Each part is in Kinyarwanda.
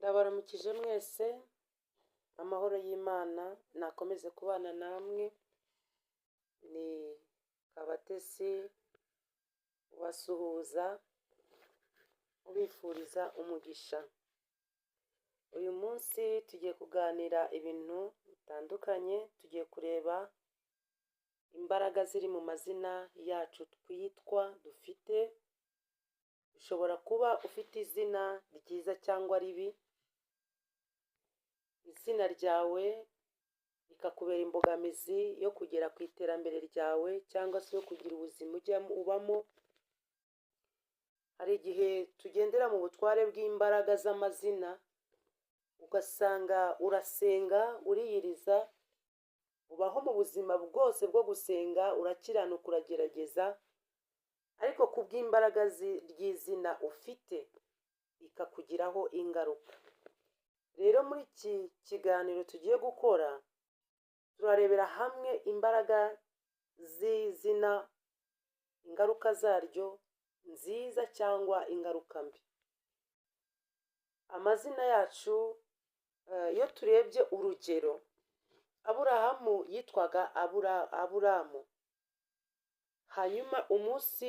Ndabaramukije mwese, amahoro y'Imana nakomeze kubana namwe. Ni Kabatesi ubasuhuza ubifuriza umugisha. Uyu munsi tugiye kuganira ibintu bitandukanye, tugiye kureba imbaraga ziri mu mazina yacu twitwa dufite. Ushobora kuba ufite izina ryiza cyangwa ribi. Izina ryawe rikakubera imbogamizi yo kugera ku iterambere ryawe cyangwa se yo kugira ubuzima ubamo. Hari igihe tugendera mu butware bw'imbaraga z'amazina, ugasanga urasenga uriyiriza, ubaho mu buzima bwose bwo gusenga, urakiranuka uragerageza, ariko ku bw'imbaraga ry'izina ufite ikakugiraho ingaruka. Rero muri iki kiganiro tugiye gukora, turarebera hamwe imbaraga z'izina, ingaruka zaryo nziza cyangwa ingaruka mbi. Amazina yacu iyo turebye urugero, Aburahamu yitwaga Aburamu, hanyuma umunsi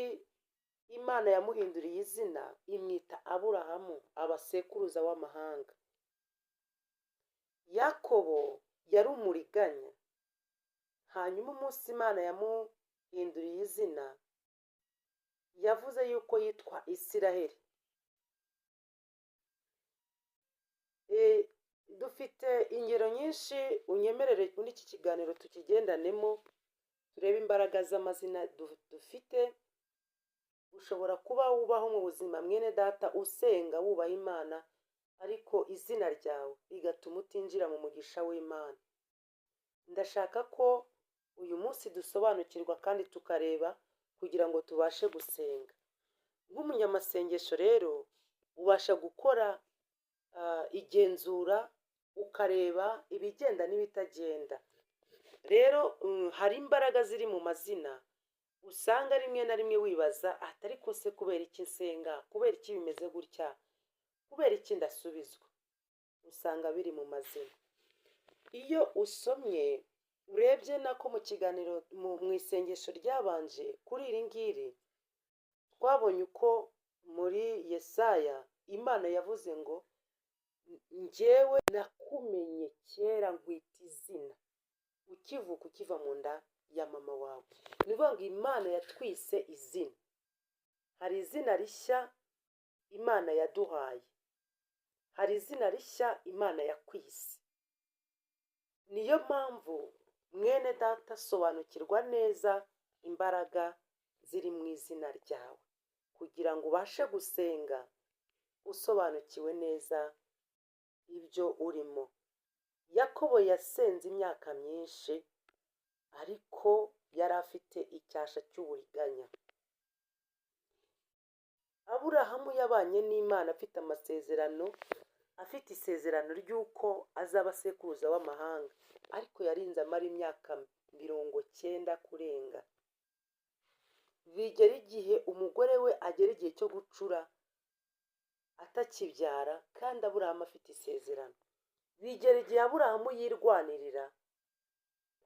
Imana yamuhinduriye izina imwita Aburahamu, aba sekuruza w'amahanga. Yakobo yari umuriganya, hanyuma umunsi Imana yamuhinduriye izina yavuze yuko yitwa Isiraheli. Dufite ingero nyinshi, unyemerere muri iki kiganiro tukigendanemo, turebe imbaraga z'amazina dufite. Ushobora kuba wubaho mu buzima mwene data usenga wubaha Imana, ariko izina ryawe rigatuma utinjira mu mugisha w'Imana. Ndashaka ko uyu munsi dusobanukirwa kandi tukareba kugira ngo tubashe gusenga. Nk'umunyamasengesho rero ubasha gukora igenzura ukareba ibigenda n'ibitagenda. Rero hari imbaraga ziri mu mazina usanga rimwe na rimwe wibaza ariko se kubera iki nsenga, kubera iki bimeze gutya, kubera iki ndasubizwa. Usanga biri mu mazina. Iyo usomye urebye nako mu kiganiro mu isengesho ryabanje kuri iri ngiri, twabonye uko muri Yesaya Imana yavuze ngo njyewe nakumenye kera nkwita izina ukivuka ukiva mu nda ya mama wawe. Ni ukuvuga ngo Imana yatwise izina. Hari izina rishya Imana yaduhaye, hari izina rishya Imana yakwise. Niyo mpamvu mwene data sobanukirwa neza imbaraga ziri mu izina ryawe, kugira ngo ubashe gusenga usobanukiwe neza ibyo urimo. Yakobo yasenze imyaka myinshi, ariko yari afite icyasha cy'uburiganya. Aburahamu yabanye n'Imana afite amasezerano, afite isezerano ry'uko azaba sekuruza w'amahanga, ariko yarinze amara imyaka 90 kurenga. Bigera igihe umugore we agera igihe cyo gucura atakibyara, kandi Aburahamu afite isezerano. Bigera igihe Aburahamu yirwanirira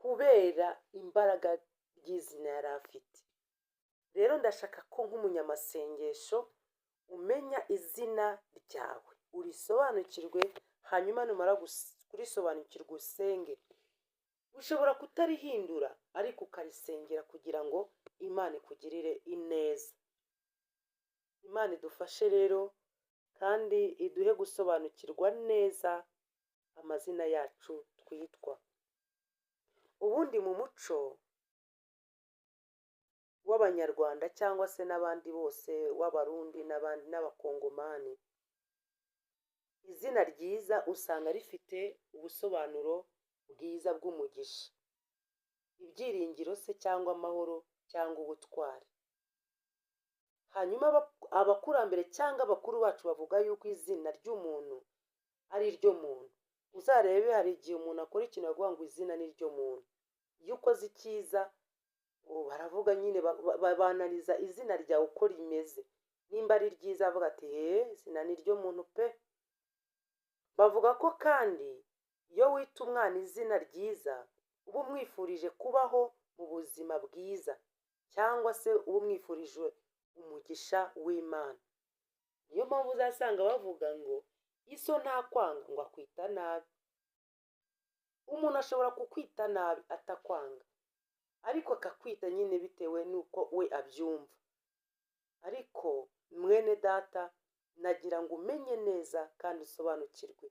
kubera imbaraga ry'izina yari afite. Rero ndashaka ko nk'umunyamasengesho umenya izina ryawe, urisobanukirwe, hanyuma numara kurisobanukirwa usenge. Ushobora kutarihindura ariko ukarisengera kugira ngo Imana ikugirire ineza. Imana idufashe rero kandi iduhe gusobanukirwa neza amazina yacu twitwa. Ubundi mu muco w'Abanyarwanda cyangwa se n'abandi bose, w'Abarundi n'abandi n'Abakongomani, izina ryiza usanga rifite ubusobanuro bwiza bw'umugisha, ibyiringiro se cyangwa amahoro cyangwa ubutwari. Hanyuma abakurambere cyangwa abakuru bacu bavuga yuko izina ry'umuntu ari ryo muntu. Uzarebe hari igihe umuntu akora ikintu bavuga ngo izina ni ryo muntu. Iyo ukoze icyiza baravuga nyine, bananiza izina ryawe uko rimeze. Nimba ari ryiza avuga ati izina ni ryo muntu pe. bavuga ko kandi iyo wita umwana izina ryiza uba umwifurije kubaho mu buzima bwiza cyangwa se uba umwifurije umugisha w'Imana. Niyo mpamvu uzasanga bavuga ngo iso ntakwanga ngo akwita nabi. Umuntu ashobora kukwita nabi atakwanga, ariko akakwita nyine bitewe n'uko we abyumva. Ariko mwene data, nagira ngo umenye neza kandi usobanukirwe,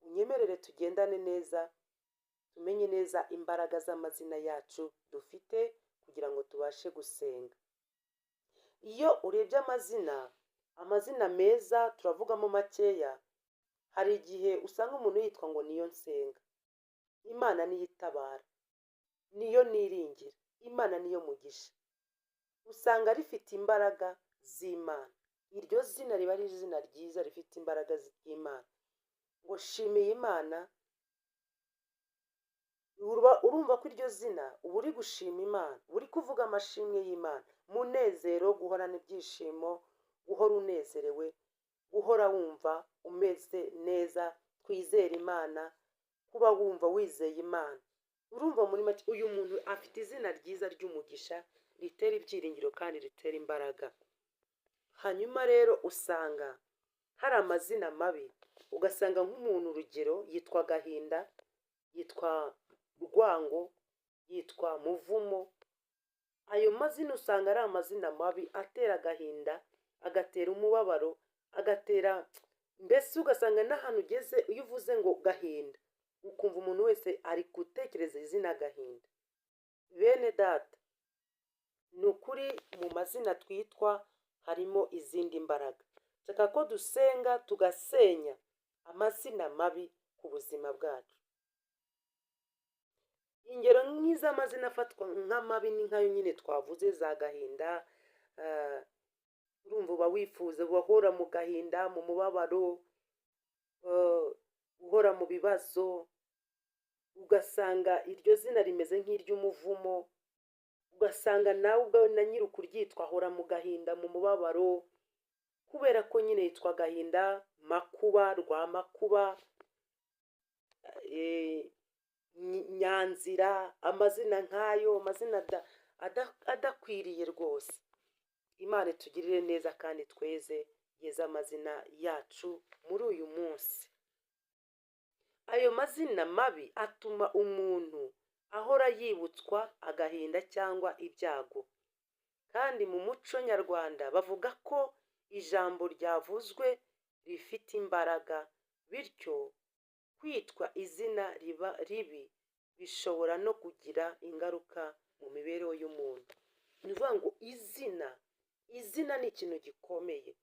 unyemerere tugendane neza, tumenye neza imbaraga z'amazina yacu dufite kugira ngo tubashe gusenga. Iyo urebye amazina meza turavugamo makeya, hari igihe usanga umuntu yitwa ngo niyo nsenga, Imana niyo itabara, niyo niringira, Imana niyo mugisha. Usanga rifite imbaraga z'Imana. Iryo zina riba ari izina ryiza rifite imbaraga z'Imana. Ngo shimiye Imana, urumva ko iryo zina uba uri gushima Imana, uri kuvuga amashimwe y'Imana, munezero, guhorana ibyishimo, guhora unezerewe, guhora wumva umeze neza, twizera Imana, kuba wumva wizeye Imana. Urumva muri make uyu muntu afite izina ryiza ry'umugisha ritera ibyiringiro kandi ritera imbaraga. Hanyuma rero usanga hari amazina mabi, ugasanga nk'umuntu urugero yitwa Gahinda, yitwa Rwango, yitwa Muvumo. Ayo mazina usanga ari amazina mabi atera agahinda, agatera umubabaro, agatera mbese ugasanga n'ahantu ugeze iyo uvuze ngo Gahinda ukumva umuntu wese ari gutekereza izina Gahinda. Bene data, ni ukuri mu mazina twitwa harimo izindi mbaraga. Nshaka ko dusenga tugasenya amazina mabi ku buzima bwacu. Ingero nk'iz'amazina afatwa nk'amabi ni nkayo nyine twavuze, za Gahinda. Urumva uba wifuza guhora mu gahinda, mu mubabaro, guhora mu bibazo. Ugasanga iryo zina rimeze nk'iry'umuvumo, ugasanga nawe ubwawe na nyiri ukuryitwa ahora mu gahinda, mu mubabaro, kubera ko nyine yitwa Gahinda, Makuba, Rwamakuba, Nyanzira, amazina nk'ayo, amazina adakwiriye rwose. Imana itugirire neza kandi tweze yeze amazina yacu muri uyu munsi. Ayo mazina mabi atuma umuntu ahora yibutswa agahinda cyangwa ibyago. Kandi mu muco nyarwanda bavuga ko ijambo ryavuzwe rifite imbaraga, bityo kwitwa izina ribi bishobora no kugira ingaruka mu mibereho y'umuntu. Ni ukuvuga ngo izina ni ikintu gikomeye,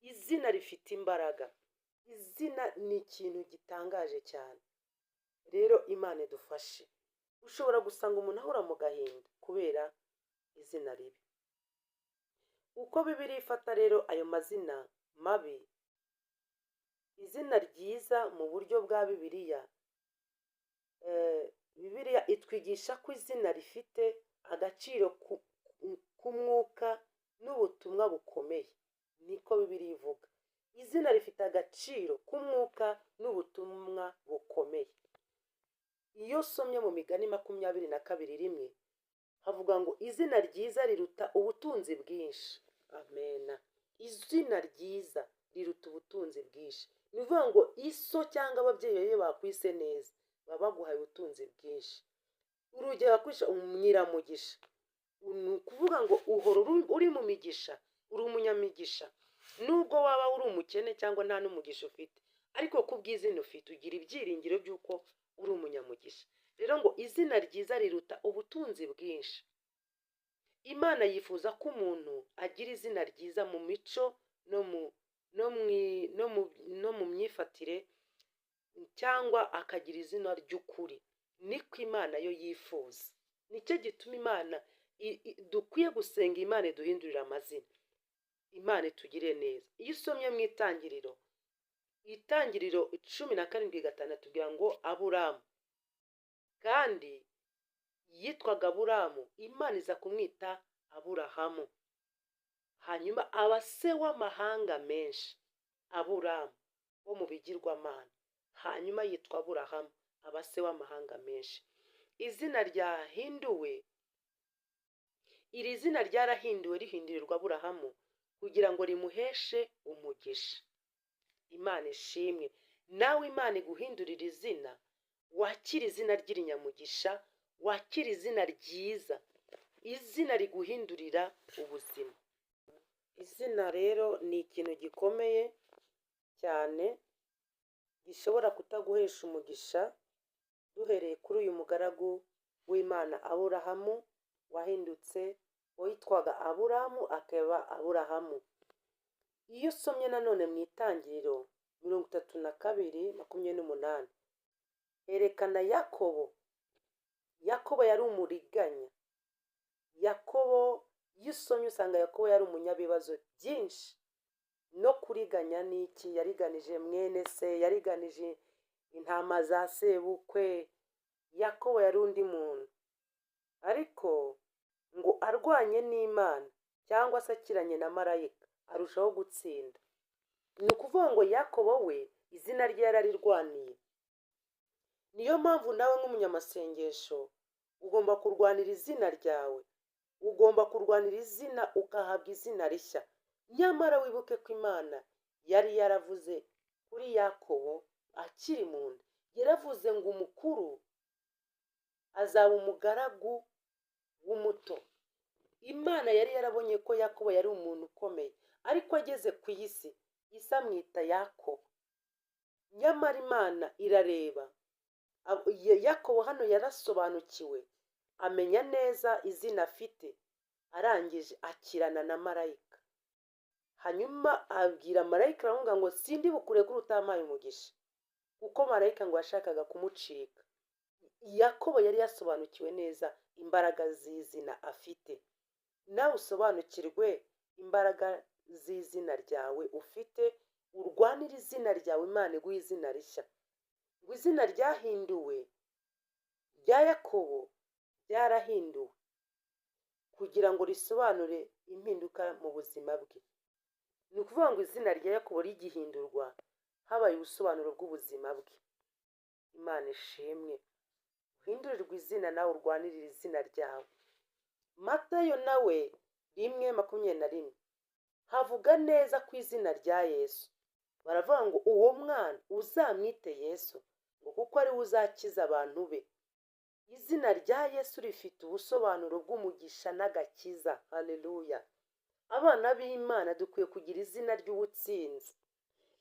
izina rifite imbaraga, izina ni ikintu gitangaje cyane. Rero Imana idufashe. Ushobora gusanga umuntu ahora mu gahinda kubera izina ribi. Uko Bibiliya ifata rero ayo mazina mabi, izina ryiza mu buryo bwa Bibiliya, Bibiliya itwigisha ko izina rifite agaciro k'umwuka n'ubutumwa bukomeye. Niko Bibiliya ivuga. Izina rifite agaciro k'umwuka n'ubutumwa bukomeye. Iyo usomye mu Migani 22:1 havuga ngo izina ryiza riruta ubutunzi bwinshi. Amena. Izina ryiza riruta ubutunzi bwinshi. Ni ukuvuga ngo iso cyangwa ababyeyi be bakwise neza baba baguhaye ubutunzi bwinshi. Urugero bakwisha Nyiramugisha, ni ukuvuga ngo uhora uri mu migisha, uri umunyamigisha. Nubwo waba uri umukene cyangwa nta n'umugisha ufite, ariko ku bw'izina ufite ugira ibyiringiro by'uko uri umunyamugisha. Rero ngo izina ryiza riruta ubutunzi bwinshi. Imana yifuza ko umuntu agira izina ryiza mu mico no mu myifatire, cyangwa akagira izina ry'ukuri. Niko Imana yo yifuza. Nicyo gituma Imana dukwiye gusenga Imana iduhindurira amazina. Imana itugire neza. Iyo usomye mu Itangiriro 17:6 tugira ngo Aburamu, kandi yitwaga Aburamu, Imana iza kumwita Aburahamu. Hanyuma aba se w'amahanga menshi, Aburamu wo mu bigirwamana. hanyuma yitwa Aburahamu, aba se w'amahanga menshi. Izina ryahinduwe, iri zina ryarahinduwe rihindurirwa Aburahamu kugira ngo rimuheshe umugisha. Imana ishimwe. Nawe Imana iguhindurira izina, wakira izina ry'irinyamugisha, wakira izina ryiza, izina riguhindurira ubuzima. Izina rero ni ikintu gikomeye cyane gishobora kutaguhesha umugisha. Duhereye kuri uyu mugaragu w'Imana Aburahamu wahindutse, witwaga Aburamu akaba Aburahamu. Iyo usomye nanone mu Itangiriro 32:28 herekana Yakobo. Yakobo yari umuriganya. Yakobo, iyo usomye usanga Yakobo yari umunyabibazo byinshi. No kuriganya ni iki? Yariganije mwene se, yariganije intama za sebukwe. Yakobo yari undi muntu. Ariko ngo arwanye n'Imana cyangwa se akiranye na marayika arushaho gutsinda. Ni ukuvuga ngo Yakobo we izina rye yararirwaniye. Niyo mpamvu nawe nk'umunyamasengesho ugomba kurwanira izina ryawe. Ugomba kurwanira izina ukahabwa izina rishya. Nyamara wibuke ko Imana yari yaravuze kuri Yakobo akiri mu nda. Yaravuze ngo umukuru azaba umugaragu w'umuto. Imana yari yarabonye ko Yakobo yari umuntu ukomeye, ariko ageze ku isi amwita Yakobo. Nyamara Imana irareba. Yakobo hano yarasobanukiwe, amenya neza izina afite, arangije akirana na marayika. Hanyuma abwira marayika aramubwira ngo sindi bukure kuri utampaye umugisha, kuko marayika ngo yashakaga kumucika. Yakobo yari yasobanukiwe neza imbaraga z'izina afite. Nawe usobanukirwe imbaraga z'izina ryawe ufite, urwanire izina ryawe, Imana iguhe izina rishya. Ngo izina ryahinduwe rya Yakobo ryarahinduwe kugira ngo risobanure impinduka mu buzima bwe. Ni ukuvuga ngo izina rya Yakobo rigihindurwa habaye ubusobanuro bw'ubuzima bwe. Imana ishimwe. Uhindurirwa izina nawe urwanirira izina ryawe. Matayo nawe 1:21 havuga neza ku izina rya Yesu. Baravuga ngo uwo mwana uzamwite Yesu, ngo kuko ari we uzakiza abantu be. Izina rya Yesu rifite ubusobanuro bw'umugisha n'agakiza. Haleluya. Abana b'Imana dukwiye kugira izina ry'ubutsinzi.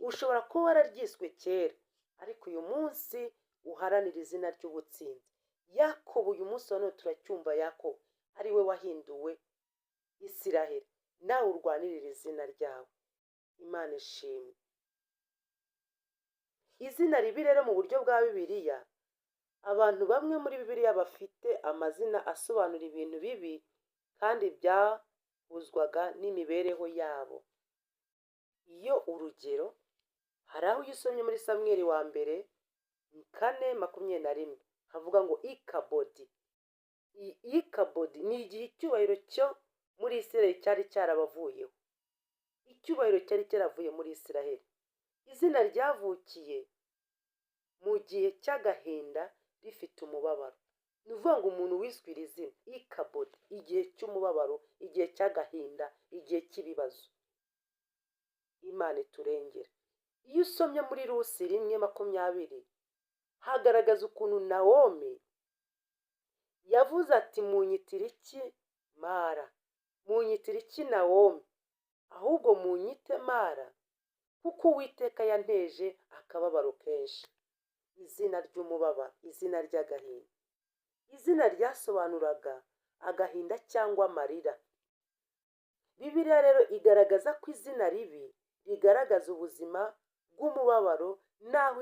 Ushobora kuba wararyiswe kera, ariko uyu munsi uharanira izina ry'ubutsinzi. Yakobo uyu munsi wa none turacyumva Yakobo ari we wahinduwe Isiraheli. Nawe urwanirira izina ryawe. Imana ishimwe. Izina ribi rero mu buryo bwa Bibiliya, abantu bamwe muri Bibiliya bafite amazina asobanura ibintu bibi kandi byahuzwaga n'imibereho yabo. Iyo urugero, hari aho iyo usomye muri Samweli wa mbere 4:21 havuga ngo Ikabodi. Ikabodi ni igihe icyubahiro cyo muri Isiraheli cyari cyarabavuyeho. Icyubahiro cyari cyaravuye muri Isiraheli. Izina ryavukiye mu gihe cy'agahinda rifite umubabaro. Ni ukuvuga ngo umuntu wiswe iri zina Ikabodi, igihe cy'umubabaro, igihe cy'agahinda, igihe cy'ibibazo. Imana iturengera. Iyo usomye muri Rusi 1:20 hagaragaza ukuntu Nawomi yavuze ati munyitira iki Mara, munyitira iki Nawomi, ahubwo munyite Mara, kuko Uwiteka yanteje akababaro kenshi. Izina ry'umubabaro, izina ry'agahinda. Izina ryasobanuraga agahinda cyangwa amarira. Bibiliya rero igaragaza ko izina ribi rigaragaza ubuzima bw'umubabaro, naho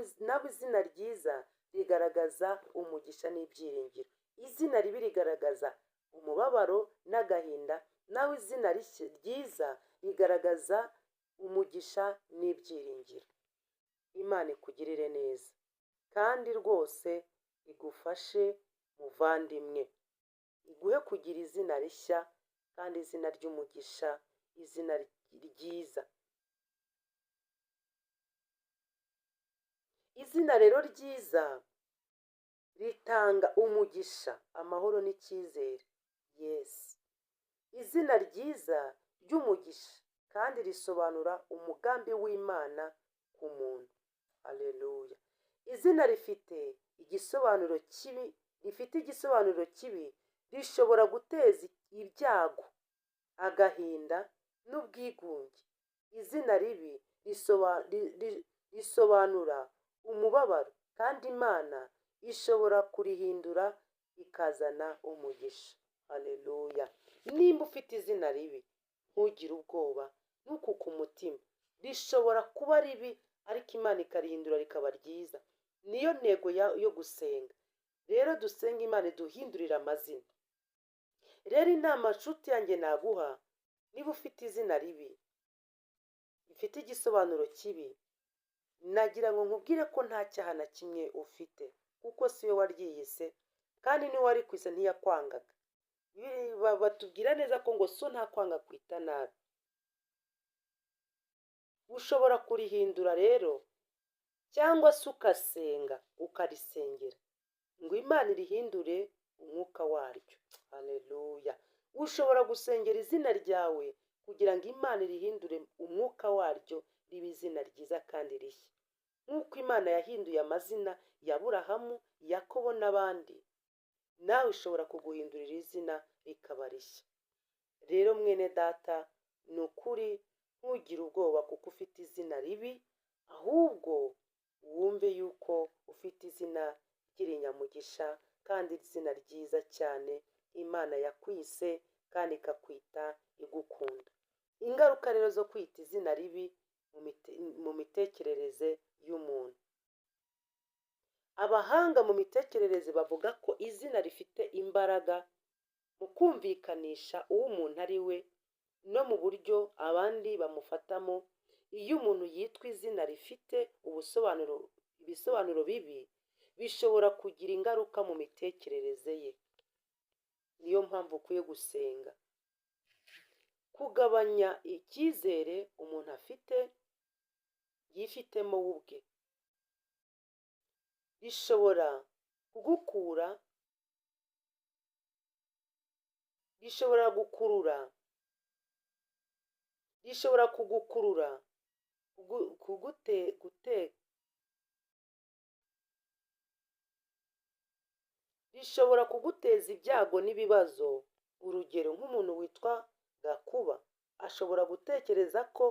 izina ryiza rigaragaza umugisha n'ibyiringiro. Izina ribi rigaragaza umubabaro n'agahinda, naho izina ryiza rigaragaza umugisha n'ibyiringiro. Imana ikugirire neza kandi rwose igufashe muvandimwe, iguhe kugira izina rishya kandi izina ry'umugisha, izina ryiza. izina rero ryiza ritanga umugisha, amahoro n'icyizere. Yes. Izina ryiza ry'umugisha kandi risobanura umugambi w'Imana ku muntu. Haleluya. Izina rifite igisobanuro kibi rishobora guteza ibyago, agahinda n'ubwigunge. Izina ribi risobanura umubabaro kandi Imana ishobora kurihindura ikazana umugisha. Haleluya. Nimba ufite izina ribi, ntugire ubwoba, ntukuke umutima. Rishobora kuba ribi ariko Imana ikarihindura rikaba ryiza. Niyo ntego yo gusenga. Rero dusenga Imana iduhindurira amazina. Rero inama nshuti yanjye naguha, niba ufite izina ribi rifite igisobanuro kibi, nagira ngo nkubwire ko nta cyaha na kimwe ufite, kuko si we waryiyise kandi niwe warikwise ntiyakwangaga. Batubwira neza ko ngo so nta kwanga kwita nabi. Ushobora kurihindura rero, cyangwa se ukasenga ukarisengera ngo Imana irihindure umwuka waryo. Haleluya. Ushobora gusengera izina ryawe kugira ngo Imana irihindure umwuka waryo ribe izina ryiza kandi rishya, nk'uko Imana yahinduye amazina ya Aburahamu, Yakobo n'abandi. Nawe ushobora kuguhindurira izina rikaba rishya. Rero mwene data, ni ukuri ntugire ubwoba kuko ufite izina ribi, ahubwo wumve yuko ufite izina ry'irinyamugisha kandi izina ryiza cyane Imana yakwise kandi ikakwita igukunda. Ingaruka rero zo kwita izina ribi mu mitekerereze y'umuntu. Abahanga mu mitekerereze bavuga ko izina rifite imbaraga mu kumvikanisha uwo umuntu ari we no mu buryo abandi bamufatamo. Iyo umuntu yitwa izina rifite ibisobanuro bibi, bishobora kugira ingaruka mu mitekerereze ye. Niyo mpamvu ukwiye gusenga. Kugabanya icyizere umuntu yifitemo we ubwe rishobora kuguteza ibyago n'ibibazo. Urugero, nk'umuntu witwa Gakuba ashobora gutekereza ko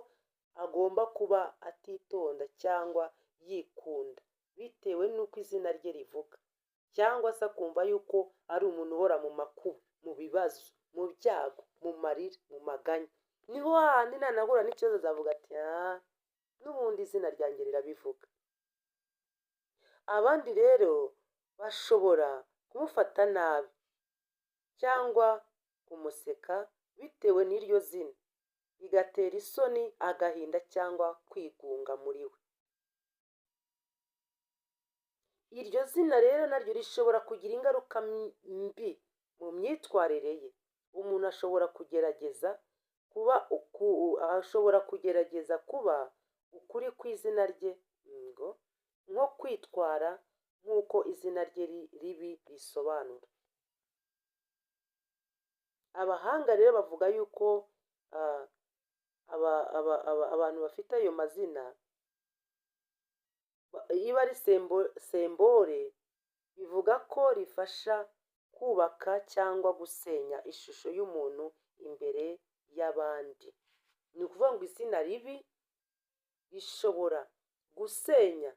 agomba kuba atitonda cyangwa yikunda bitewe n'uko izina rye rivuga, cyangwa se akumva yuko ari umuntu uhora mu makuba, mu bibazo, mu byago, mu marira, mu maganya. Niho hahandi nanahura n'ikibazo azavuga ati n'ubundi izina ryanjye rirabivuga. Abandi rero bashobora kumufata nabi cyangwa kumuseka bitewe n'iryo zina, bigatera isoni, agahinda cyangwa kwigunga muri we. Iryo zina rero naryo rishobora kugira ingaruka mbi mu myitwarire ye. Umuntu ashobora kugerageza kuba ukuri kw'izina rye, nko kwitwara nk'uko izina rye ribi risobanura. Abahanga rero bavuga yuko abantu bafite ayo mazina, iyo ari sembore, bivuga ko rifasha kubaka cyangwa gusenya ishusho y'umuntu imbere y'abandi. Ni ukuvuga ngo izina ribi rishobora gusenya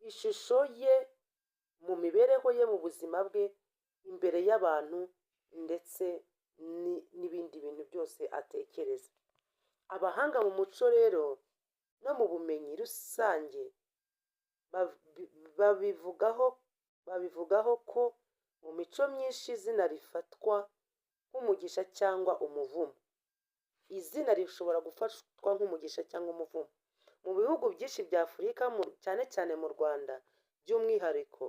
ishusho ye mu mibereho ye, mu buzima bwe, imbere y'abantu ndetse n'ibindi bintu byose atekereza. Abahanga mu muco rero no mu bumenyi rusange babivugaho ko mu mico myinshi izina rifatwa nk'umugisha cyangwa umuvumo. Izina rishobora gufatwa nk'umugisha cyangwa umuvumo. Mu bihugu byinshi bya Afurika, cyane cyane mu Rwanda by'umwihariko,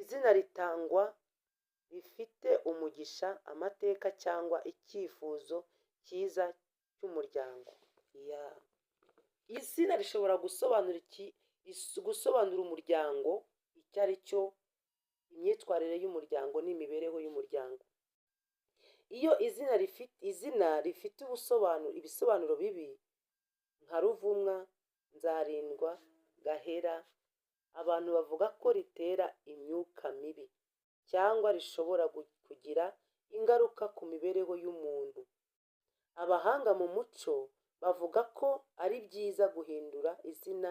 izina ritangwa rifite umugisha, amateka cyangwa icyifuzo cyiza cy'umuryango. izina rishobora gusobanura umuryango icyo ari cyo, imyitwarire y'umuryango n'imibereho y'umuryango. Iyo izina rifite ibisobanuro bibi nka Ruvumwa, Nzarindwa, Gahera, abantu bavuga ko ritera imyuka mibi cyangwa rishobora kugira ingaruka ku mibereho y'umuntu. Abahanga mu muco bavuga ko ari byiza guhindura izina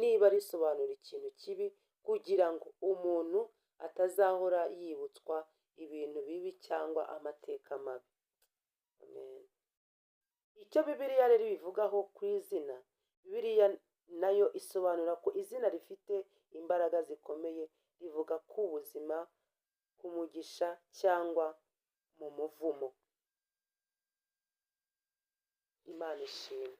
niba risobanura ikintu kibi kugira ngo umuntu atazahora yibutswa ibintu bibi cyangwa amateka mabi. Amen. Icyo Bibiliya rero ibivugaho ku izina, Bibiliya nayo isobanura ko izina rifite imbaraga zikomeye, rivuga ku buzima, ku mugisha cyangwa mu muvumo. Imana ishimwe.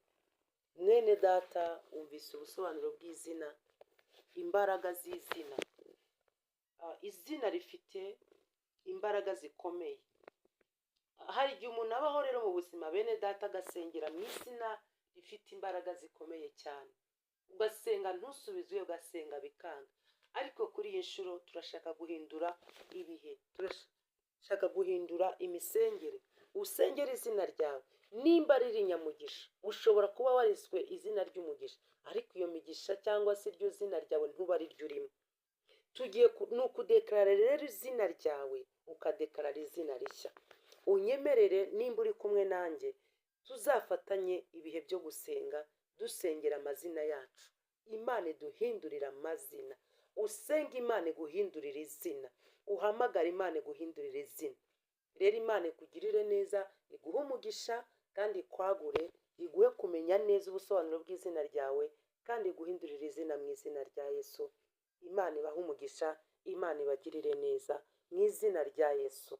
Mwene data, wumvise ubusobanuro bw'izina, imbaraga z'izina. Izina rifite imbaraga zikomeye. Hari igihe umuntu abaho rero mu buzima bene data agasengera mu izina rifite imbaraga zikomeye cyane, ugasenga ntusubizwe, ugasenga bikanga. Ariko kuri iyi nshuro turashaka guhindura ibihe, turashaka guhindura imisengere. Usengera izina ryawe, nimba riri Nyamugisha, ushobora kuba wariswe izina ry'umugisha, ariko iyo migisha cyangwa se iryo zina ryawe ntuba ariryo urimo. Ni ukudekarara rero izina ryawe, ukadekarara izina rishya. Unyemerere nimba uri kumwe nanjye, tuzafatanye ibihe byo gusenga, dusengera amazina yacu. Imana iduhindurira amazina. Usenga Imana iguhindurira izina, uhamagara Imana iguhindurira izina. Rero Imana ikugirire neza, iguhe umugisha kandi ikwagure, iguhe kumenya neza ubusobanuro bw'izina ryawe, kandi iguhindurire izina mu izina rya Yesu. Imana ibahe umugisha, Imana ibagirire neza mu izina rya Yesu.